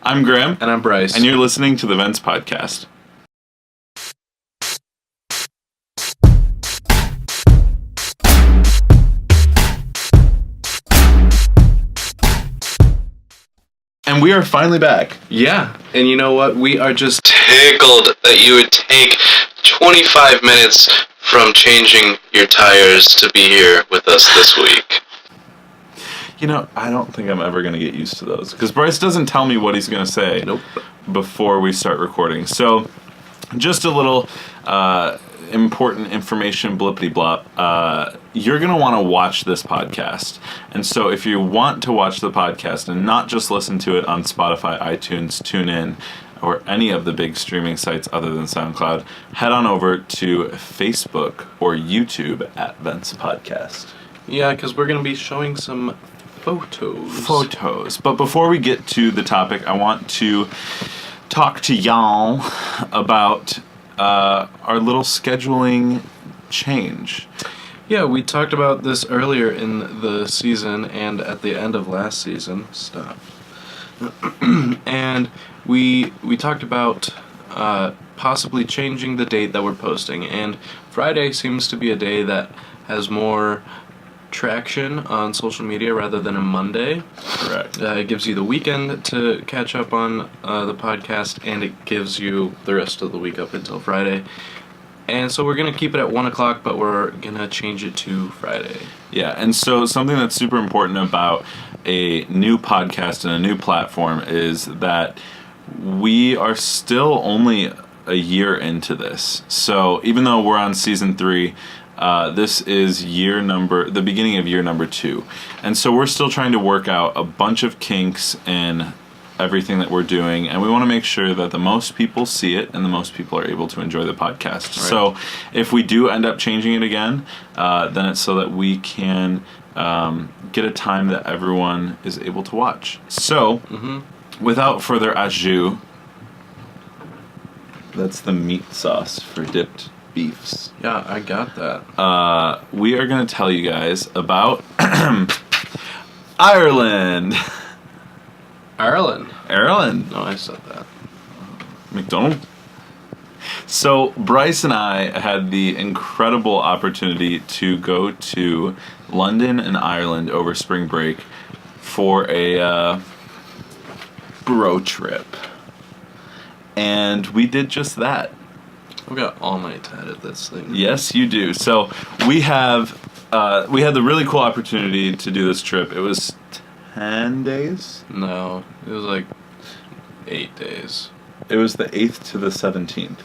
I'm Graham. And I'm Bryce. And you're listening to the Vents Podcast. And we are finally back. Yeah, and you know what? We are just tickled that you would take 25 minutes from changing your tires to be here with us this week. You know, I don't think I'm ever going to get used to those. Because Bryce doesn't tell me what he's going to say before we start recording. So, just a little important information blippity blop. You're going to want to watch this podcast. And so if you want to watch the podcast and not just listen to it on Spotify, iTunes, TuneIn, or any of the big streaming sites other than SoundCloud, head on over to Facebook or YouTube at Vents Podcast. Yeah, because we're going to be showing some photos. But before we get to the topic, I want to talk to y'all about our little scheduling change. Yeah, we talked about this earlier in the season and at the end of last season. Stop. And we talked about possibly changing the date that we're posting. And Friday seems to be a day that has more traction on social media rather than a Monday. Correct. It gives you the weekend to catch up on the podcast, and it gives you the rest of the week up until Friday. And so we're going to keep it at 1 o'clock, but we're going to change it to Friday. Yeah, and so something that's super important about a new podcast and a new platform is that we are still only a year into this. So even though we're on season 3, this is the beginning of year number 2. And so we're still trying to work out a bunch of kinks in everything that we're doing, and we want to make sure that the most people see it and the most people are able to enjoy the podcast. Right. So if we do end up changing it again, then it's so that we can get a time that everyone is able to watch. So, without further ado, that's the meat sauce for dipped beefs. Yeah, I got that. We are going to tell you guys about Ireland. Ireland. No, I said that. McDonald. So Bryce and I had the incredible opportunity to go to London and Ireland over spring break for a bro trip. And we did just that. I've got all night to edit this thing. Yes, you do. So we had the really cool opportunity to do this trip. It was 10 days? No, it was like 8 days. It was the 8th to the 17th.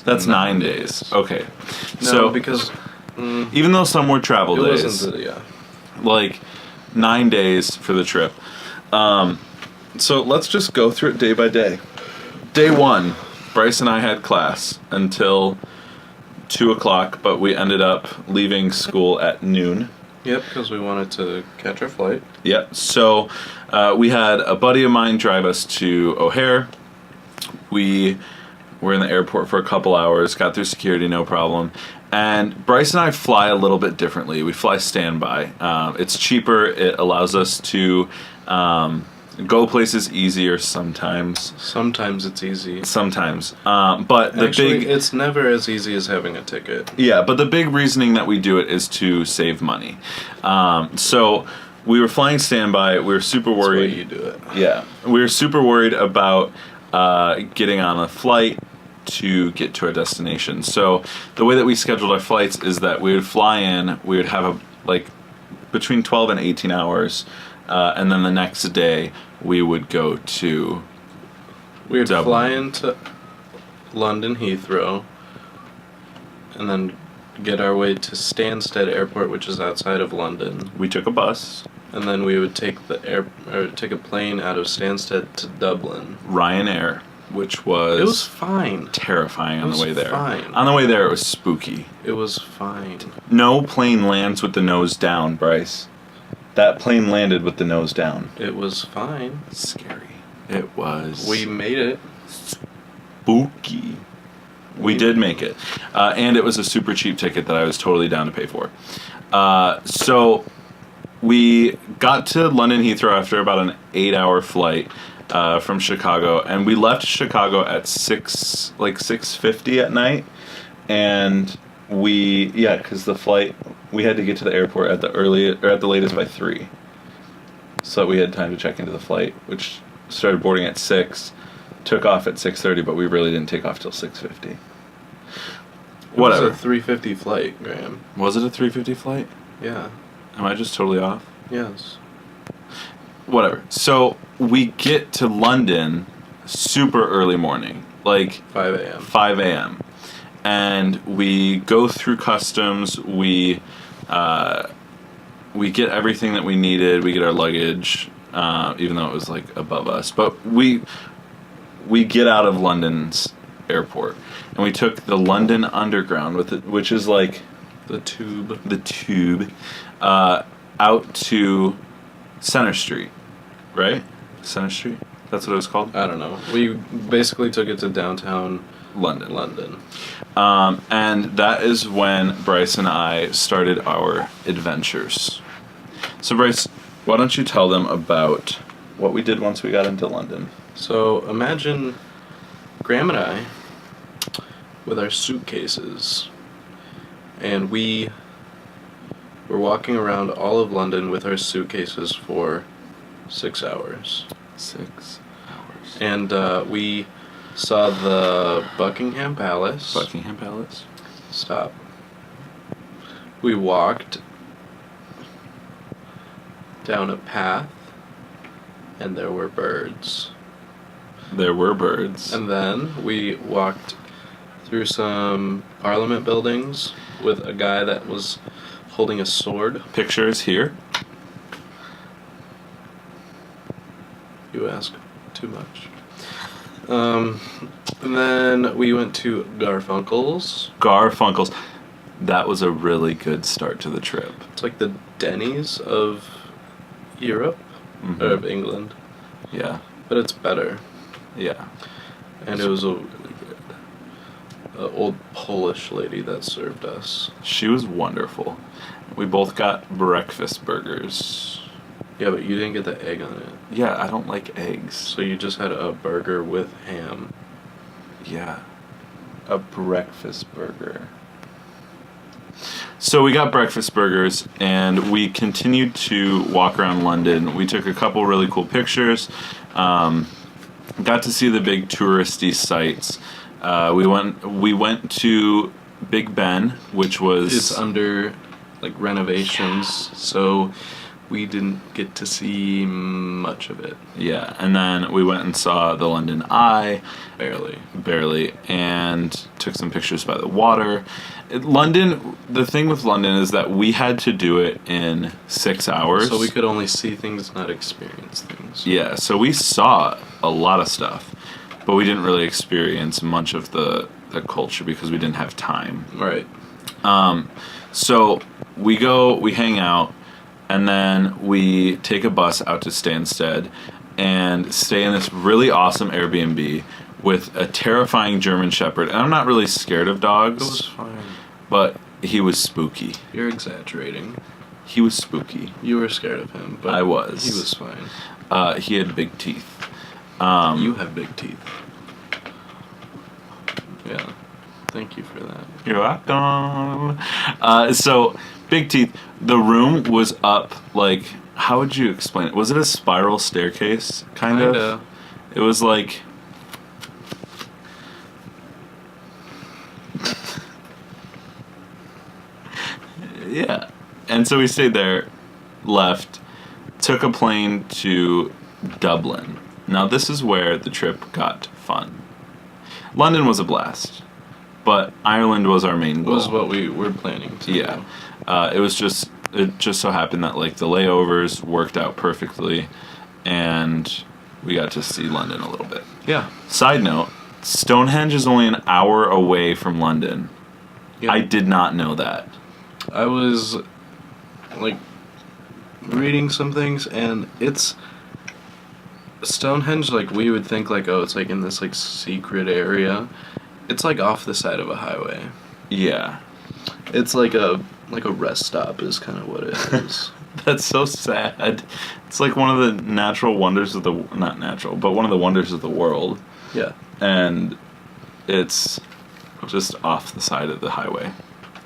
That's 9 days. Okay. No, so because even though some were travel days, yeah, like 9 days for the trip. So let's just go through it day by day. Day 1, Bryce and I had class until 2 o'clock, but we ended up leaving school at noon. Yep, because we wanted to catch our flight. Yep, so we had a buddy of mine drive us to O'Hare. We were in the airport for a couple hours, got through security, no problem. And Bryce and I fly a little bit differently. We fly standby. It's cheaper. It allows us to go places easier sometimes. Sometimes it's easy. Sometimes. But it's never as easy as having a ticket. Yeah, but the big reasoning that we do it is to save money. So we were flying standby. We were super worried. That's why you do it. Yeah. We were super worried about getting on a flight to get to our destination. So the way that we scheduled our flights is that we would fly in, we would have between 12 and 18 hours, and then the next day we would go to We would Dublin. fly into London Heathrow, and then get our way to Stansted Airport, which is outside of London. We took a bus. And then we would take take a plane out of Stansted to Dublin. Ryanair, which was... It was fine. Terrifying on the way there. Fine. On the way there, it was spooky. It was fine. No plane lands with the nose down, Bryce. That plane landed with the nose down. It was fine. Scary. It was... We made it. Spooky. We did make it. And it was a super cheap ticket that I was totally down to pay for. So we got to London Heathrow after about an 8-hour flight. from Chicago, and we left Chicago at 6:50 at night, and because the flight, we had to get to the airport at the latest by 3, so that we had time to check into the flight, which started boarding at 6, took off at 6:30, but we really didn't take off till 6:50. Whatever. It was a 3:50 flight, Graham. Was it a 3:50 flight? Yeah. Am I just totally off? Yes. Whatever. So we get to London super early morning, like 5 a.m. 5 a.m. And we go through customs. We get everything that we needed. We get our luggage, even though it was like above us. But we get out of London's airport, and we took the London Underground which is like the tube. Out to Center Street, right? Center Street? That's what it was called? I don't know. We basically took it to downtown London. And that is when Bryce and I started our adventures. So Bryce, why don't you tell them about what we did once we got into London? So imagine Graham and I with our suitcases, and we were walking around all of London with our suitcases for 6 hours. 6 hours. And we saw the Buckingham Palace. Buckingham Palace? Stop. We walked down a path, and there were birds. There were birds. And then we walked through some Parliament buildings with a guy that was holding a sword. Pictures here. You ask too much. And then we went to Garfunkel's. Garfunkel's. That was a really good start to the trip. It's like the Denny's of Europe, or of England. Yeah. But it's better. Yeah. And it was a old Polish lady that served us. She was wonderful. We both got breakfast burgers. Yeah, but you didn't get the egg on it. Yeah, I don't like eggs. So you just had a burger with ham. Yeah. A breakfast burger. So we got breakfast burgers, and we continued to walk around London. We took a couple really cool pictures. Got to see the big touristy sites. We went to Big Ben, which was... It's under, like, renovations, so we didn't get to see much of it. Yeah, and then we went and saw the London Eye. Barely. And took some pictures by the water. London, the thing with London is that we had to do it in 6 hours. So we could only see things, not experience things. Yeah, so we saw a lot of stuff, but we didn't really experience much of the culture because we didn't have time. Right. So we hang out, and then we take a bus out to Stansted and stay in this really awesome Airbnb with a terrifying German Shepherd. And I'm not really scared of dogs. It was fine. But he was spooky. You're exaggerating. He was spooky. You were scared of him, but I was. He was fine. He had big teeth. You have big teeth. Yeah. Thank you for that. You're welcome. So, big teeth. The room was up, like, how would you explain it? Was it a spiral staircase, kind of? Kinda. It was like... Yeah. And so we stayed there, left, took a plane to Dublin. Now this is where the trip got fun. London was a blast, but Ireland was our main goal. Was what we were planning to do. It just so happened that like the layovers worked out perfectly, and we got to see London a little bit. Yeah. Side note, Stonehenge is only an hour away from London. Yeah. I did not know that. I was like reading some things, and it's Stonehenge, like we would think like, oh, it's like in this like secret area. It's like off the side of a highway. Yeah. It's like a rest stop is kind of what it is. That's so sad. It's like one of the natural wonders of the not natural, but one of the wonders of the world, Yeah. and it's just off the side of the highway.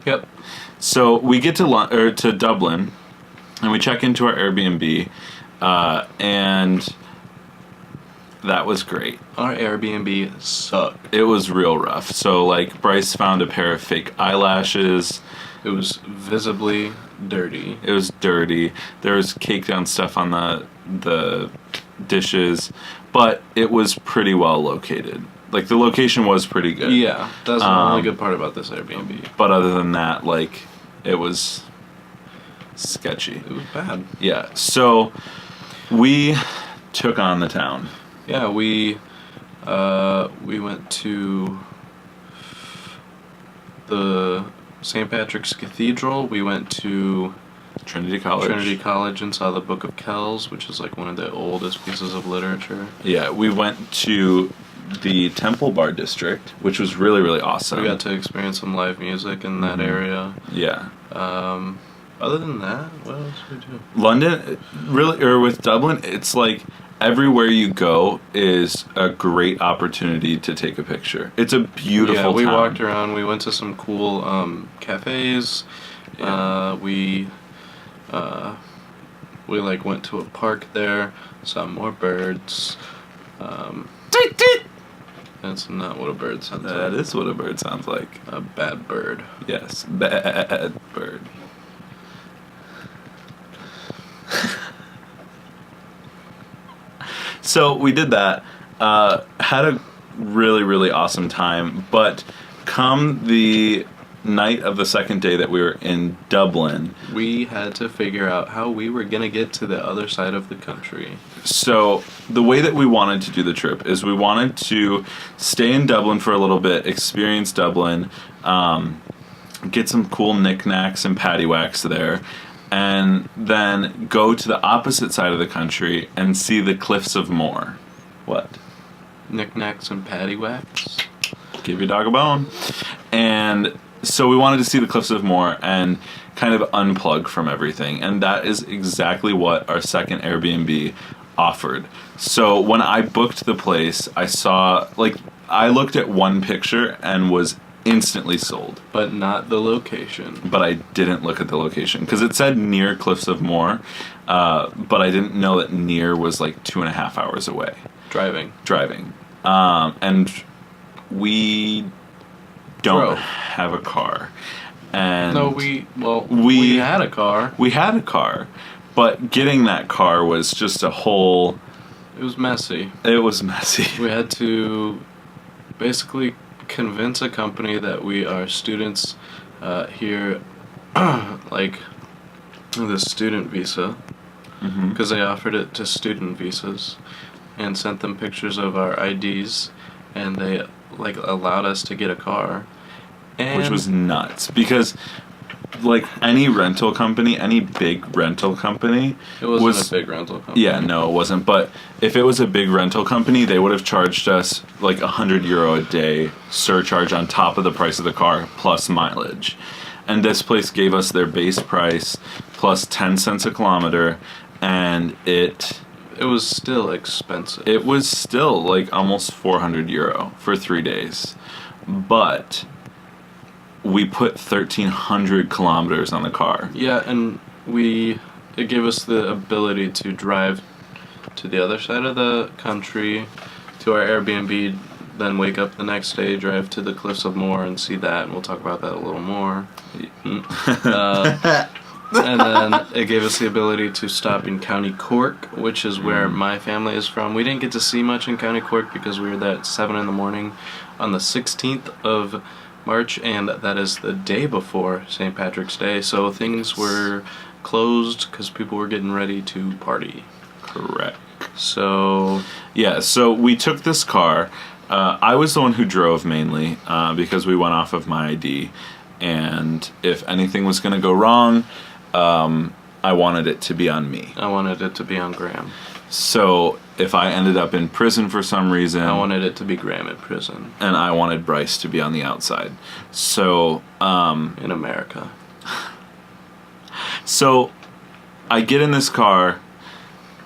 Yep. So we get to Dublin, and we check into our Airbnb, and that was great. Our Airbnb sucked. It was real rough. So like Bryce found a pair of fake eyelashes. It was visibly dirty. It was dirty. There was cake down stuff on the dishes, but it was pretty well located. Like the location was pretty good. Yeah, that's the only good part about this Airbnb. But other than that, like it was sketchy. It was bad. Yeah. So we took on the town. Yeah, we went to the St. Patrick's Cathedral. We went to Trinity College and saw the Book of Kells, which is like one of the oldest pieces of literature. Yeah, we went to the Temple Bar District, which was really, really awesome. We got to experience some live music in that area. Yeah. Other than that, what else did we do? London, really, or with Dublin, it's like everywhere you go is a great opportunity to take a picture. It's a beautiful town. We walked around. We went to some cool cafes. Yeah. We like went to a park there. Saw more birds. That's not what a bird sounds like. That is what a bird sounds like. A bad bird. Yes, bad bird. So we did that. Had a really, really awesome time. But come the night of the second day that we were in Dublin, we had to figure out how we were going to get to the other side of the country. So the way that we wanted to do the trip is we wanted to stay in Dublin for a little bit, experience Dublin, get some cool knickknacks and paddywhacks there, and then go to the opposite side of the country and see the Cliffs of Moher. What? Knickknacks and paddywhacks? Give your dog a bone. And so we wanted to see the Cliffs of Moher and kind of unplug from everything. And that is exactly what our second Airbnb offered. So when I booked the place, I looked at one picture and was instantly sold. But not the location. But I didn't look at the location because it said near Cliffs of Moher, but I didn't know that near was like 2.5 hours away. Driving. And we don't Drove. have a car. And No, we had a car. We had a car, but getting that car was just a whole... It was messy. It was messy. We had to basically convince a company that we are students here, like the student visa, because they offered it to student visas, and sent them pictures of our IDs, and they like allowed us to get a car, Which was nuts because like any rental company, any big rental company, it wasn't a big rental company. Yeah, no, it wasn't. But if it was a big rental company, they would have charged us like €100 a day surcharge on top of the price of the car plus mileage. And this place gave us their base price plus 10 cents a kilometer, and it was still expensive. It was still like almost €400 for 3 days, but we put 1,300 kilometers on the car. Yeah, and it gave us the ability to drive to the other side of the country, to our Airbnb, then wake up the next day, drive to the Cliffs of Moher and see that, and we'll talk about that a little more. And then it gave us the ability to stop in County Cork, which is where my family is from. We didn't get to see much in County Cork because we were there at 7 in the morning on the 16th of March, and that is the day before St. Patrick's Day, so things were closed because people were getting ready to party. Correct. So yeah, so we took this car. I was the one who drove mainly because we went off of my ID, and if anything was going to go wrong, I wanted it to be on me. I wanted it to be on Graham. So if I ended up in prison for some reason, I wanted it to be Graham in prison. And I wanted Bryce to be on the outside. So in America. So I get in this car.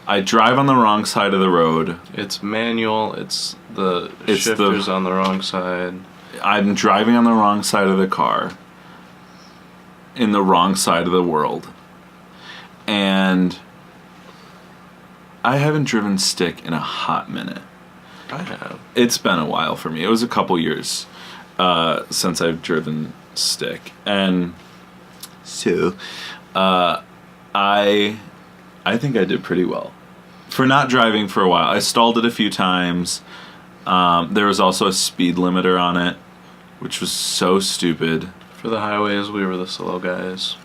I drive on the wrong side of the road. It's manual. It's the shifter's on the wrong side. I'm driving on the wrong side of the car. In the wrong side of the world. And I haven't driven stick in a hot minute. I have. It's been a while for me. It was a couple years since I've driven stick. And so I think I did pretty well. For not driving for a while. I stalled it a few times. There was also a speed limiter on it, which was so stupid. For the highways, we were the slow guys.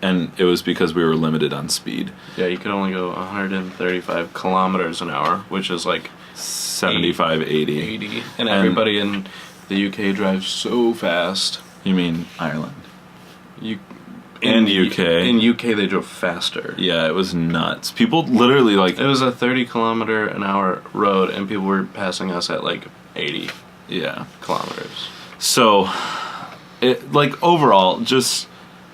And it was because we were limited on speed. Yeah, you could only go 135 kilometers an hour, which is like 75, 80. And everybody in the UK drives so fast. You mean Ireland? In UK. In UK, they drove faster. Yeah, it was nuts. People literally like... It was a 30 kilometer an hour road, and people were passing us at like 80 kilometers. So, overall, just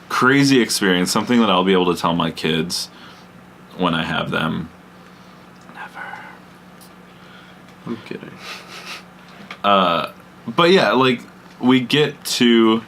crazy experience. Something that I'll be able to tell my kids when I have them. Never. I'm kidding. But yeah, we get to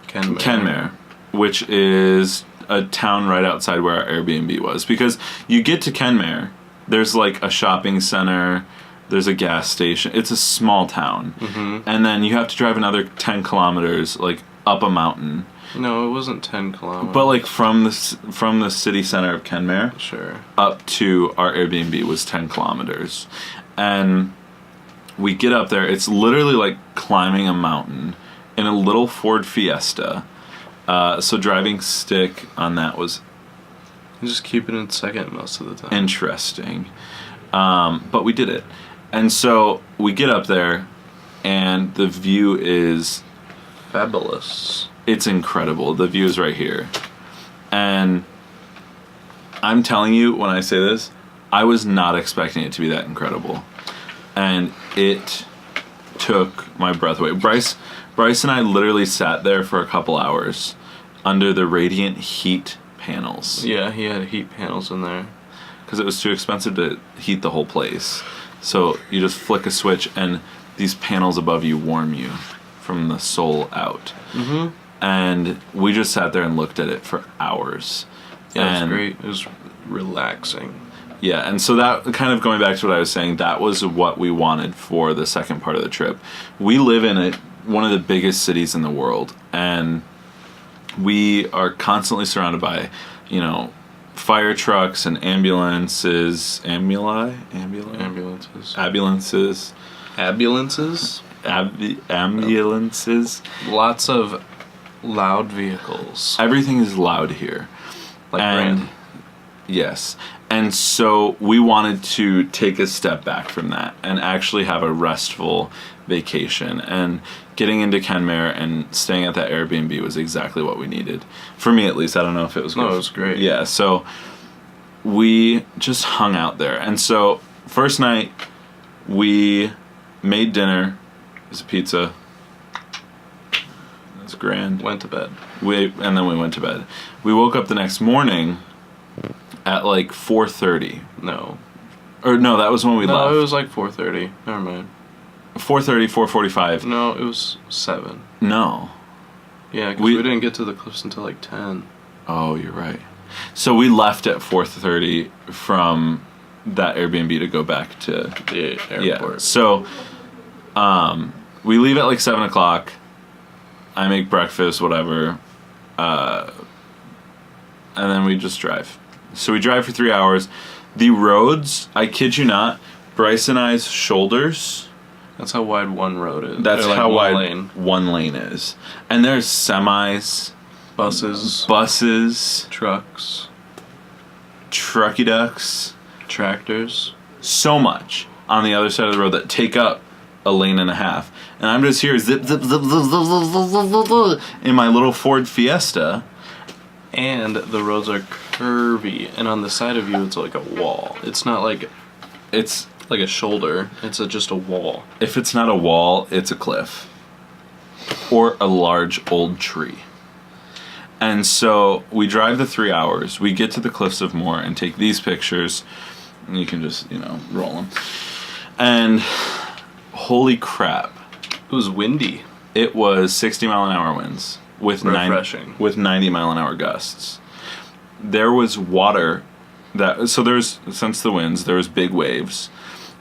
Kenmare, which is a town right outside where our Airbnb was. Because you get to Kenmare, there's a shopping center, there's a gas station. It's a small town. Mm-hmm. And then you have to drive another 10 kilometers, up a mountain. No, it wasn't 10 kilometers. But from the city center of Kenmare, sure, up to our Airbnb was 10 kilometers. And we get up there, it's literally climbing a mountain in a little Ford Fiesta. So driving stick on that was... Just keep it in second most of the time. Interesting. But we did it. And so we get up there, and the view is... fabulous. It's incredible. The view is right here. And I'm telling you, when I say this, I was not expecting it to be that incredible. And it took my breath away. Bryce and I literally sat there for a couple hours under the radiant heat panels. Yeah, he had heat panels in there. Because it was too expensive to heat the whole place. So you just flick a switch and these panels above you warm you from the soul out. Mm-hmm. And we just sat there and looked at it for hours. Yeah, it was great. It was relaxing. Yeah, and so that, kind of going back to what I was saying, that was what we wanted for the second part of the trip. We live in one of the biggest cities in the world, and we are constantly surrounded by, fire trucks and ambulances. Ambulances. Lots of loud vehicles. Everything is loud here. Brandon. Yes. And so we wanted to take a step back from that and actually have a restful vacation. And getting into Kenmare and staying at that Airbnb was exactly what we needed. For me, at least. I don't know if it was good. No, it was great. Yeah, so we just hung out there. And so first night, we made dinner. It was a pizza. That's grand. Went to bed. And then we went to bed. We woke up the next morning at 4:30. No. Or no, that was when we left. No, it was 4:30. Never mind. 4:30, 4:45. No, it was 7. No. Yeah, because we didn't get to the cliffs until 10. Oh, you're right. So we left at 4:30 from that Airbnb to go back to the airport. Yeah. So we leave at 7 o'clock. I make breakfast, whatever. And then we just drive. So we drive for 3 hours. The roads, I kid you not, Bryce and I's shoulders. That's how wide one road is. That's how wide one lane is. And there's semis, buses, trucks, trucky ducks, tractors. So much on the other side of the road that take up a lane and a half. And I'm just here zip, zip, zip, zip, zip, zip, zip, zip, zip, in my little Ford Fiesta. And the roads are curvy, and on the side of you it's like a wall. It's not it's like a shoulder. It's just a wall. If it's not a wall, it's a cliff. Or a large old tree. And so we drive the 3 hours. We get to the Cliffs of Moher and take these pictures. And you can just, roll them. And holy crap. It was windy. It was 60-mile-an-hour winds with Refreshing. with 90-mile-an-hour gusts. There was water since the winds, there was big waves,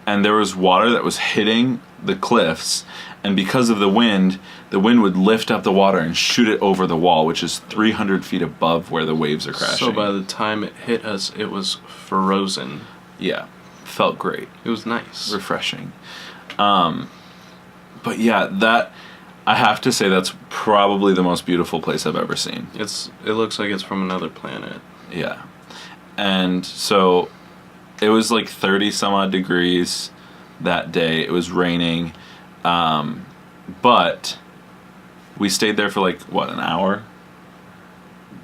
and there was water that was hitting the cliffs, and because of the wind would lift up the water and shoot it over the wall, which is 300 feet above where the waves are crashing. So by the time it hit us, it was frozen. Yeah, felt great. It was nice. Refreshing. But yeah, I have to say that's probably the most beautiful place I've ever seen. It looks like it's from another planet. Yeah. And so it was like 30 some odd degrees that day. It was raining. But we stayed there for like, an hour?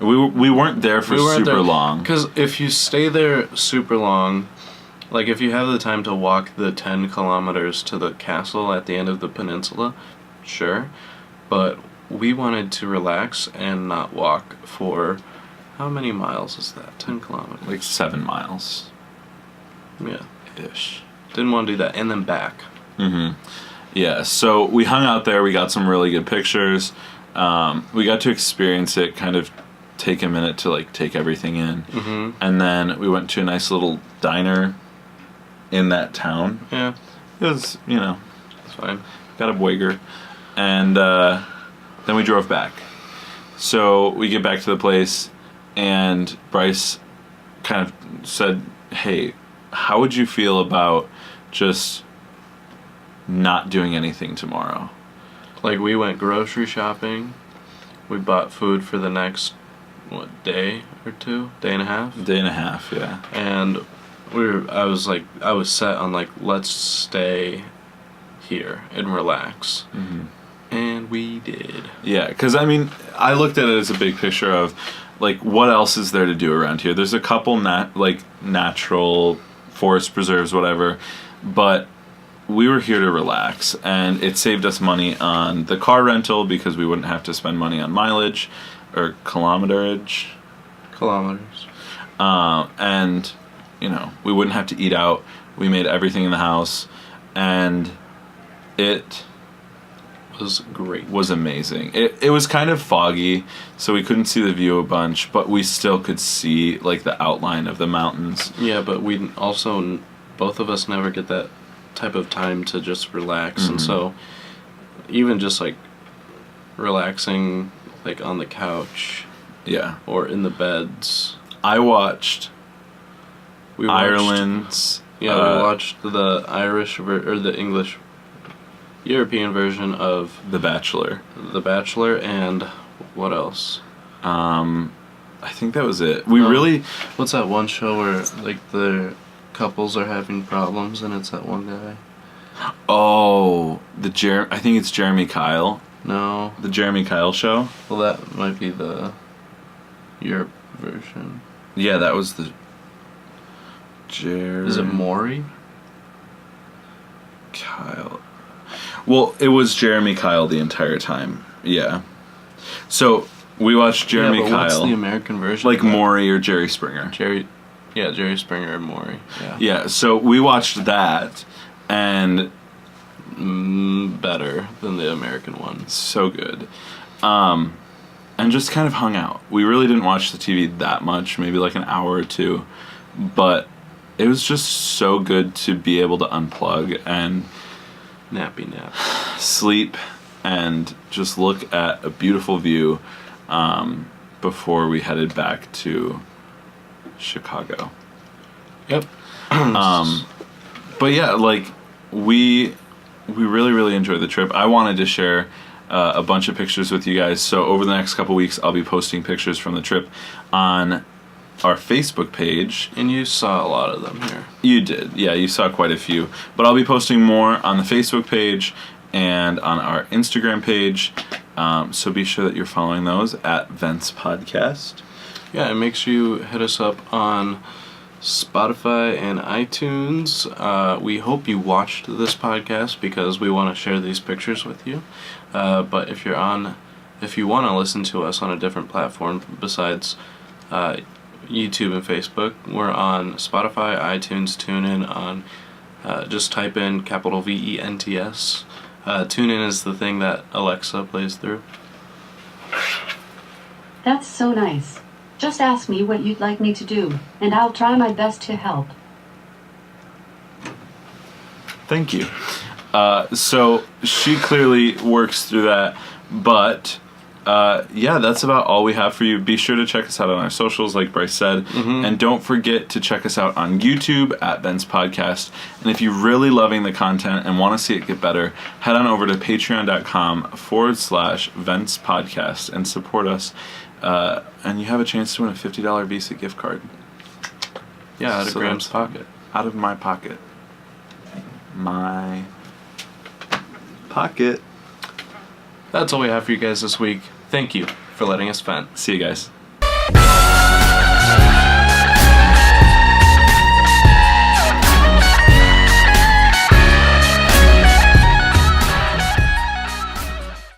We weren't there for super long. Because if you stay there super long, like if you have the time to walk the 10 kilometers to the castle at the end of the peninsula, sure. But we wanted to relax and not walk for, how many miles is that? 10 kilometers? Like 7 miles. Yeah. Ish. Didn't want to do that. And then back. Mm-hmm. Yeah, so we hung out there. We got some really good pictures. We got to experience it, kind of take a minute to like take everything in. Mm-hmm. And then we went to a nice little diner in that town. Yeah. It was, It's fine. got a Boiger. And then we drove back. So we get back to the place, and Bryce kind of said, hey, how would you feel about just not doing anything tomorrow? Like, we went grocery shopping. We bought food for the next, day or two? Day and a half? Day and a half, yeah. And I was set on, like, let's stay here and relax. Mm-hmm. And we did. Yeah, because, I looked at it as a big picture of, like, what else is there to do around here? There's a couple, natural forest preserves, whatever, but we were here to relax, and it saved us money on the car rental because we wouldn't have to spend money on mileage or kilometerage. Kilometers. And, we wouldn't have to eat out. We made everything in the house, and it was great. Was amazing. It was kind of foggy, so we couldn't see the view a bunch, but we still could see, like, the outline of the mountains. Yeah, but we also, both of us never get that type of time to just relax, Mm-hmm. and so even just, like, relaxing, like, on the couch. Yeah. Or in the beds. I watched Ireland's... Yeah, we watched the Irish or the English European version of The Bachelor. The Bachelor, and what else? I think that was it. Really... What's that one show where, like, the couples are having problems and it's that one guy? Oh, I think it's Jeremy Kyle. No. The Jeremy Kyle show? Well, that might be the Europe version. Yeah, that was the... Is it Maury? Kyle. Well, it was Jeremy Kyle the entire time. Yeah. So we watched Jeremy Kyle. What's the American version? Like Maury or Jerry Springer. Jerry Springer and Maury. Yeah. Yeah. So we watched that, and better than the American one. So good. And just kind of hung out. We really didn't watch the TV that much, maybe like an hour or two, but it was just so good to be able to unplug and nappy nap, sleep, and just look at a beautiful view before we headed back to Chicago. Yep. But yeah, like we really, really enjoyed the trip. I wanted to share a bunch of pictures with you guys, so over the next couple weeks I'll be posting pictures from the trip on our Facebook page. And you saw a lot of them here. You did. Yeah, you saw quite a few. But I'll be posting more on the Facebook page and on our Instagram page. So be sure that you're following those at Vents Podcast. Yeah, and make sure you hit us up on Spotify and iTunes. We hope you watched this podcast because we want to share these pictures with you. But if you're on if you want to listen to us on a different platform besides YouTube and Facebook, we're on Spotify, iTunes, TuneIn. On just type in capital VENTS. TuneIn is the thing that Alexa plays through. That's so nice. Just ask me what you'd like me to do, and I'll try my best to help. Thank you. So she clearly works through that, but yeah, that's about all we have for you. Be sure to check us out on our socials, like Bryce said, and don't forget to check us out on YouTube at Ben's Podcast. And if you're really loving the content and want to see it get better, head on over to patreon.com/Vents Podcast and support us. And you have a chance to win a $50 Visa gift card. Yeah, out of Graham's pocket. Out of my pocket. My pocket. That's all we have for you guys this week. Thank you for letting us vent. See you guys.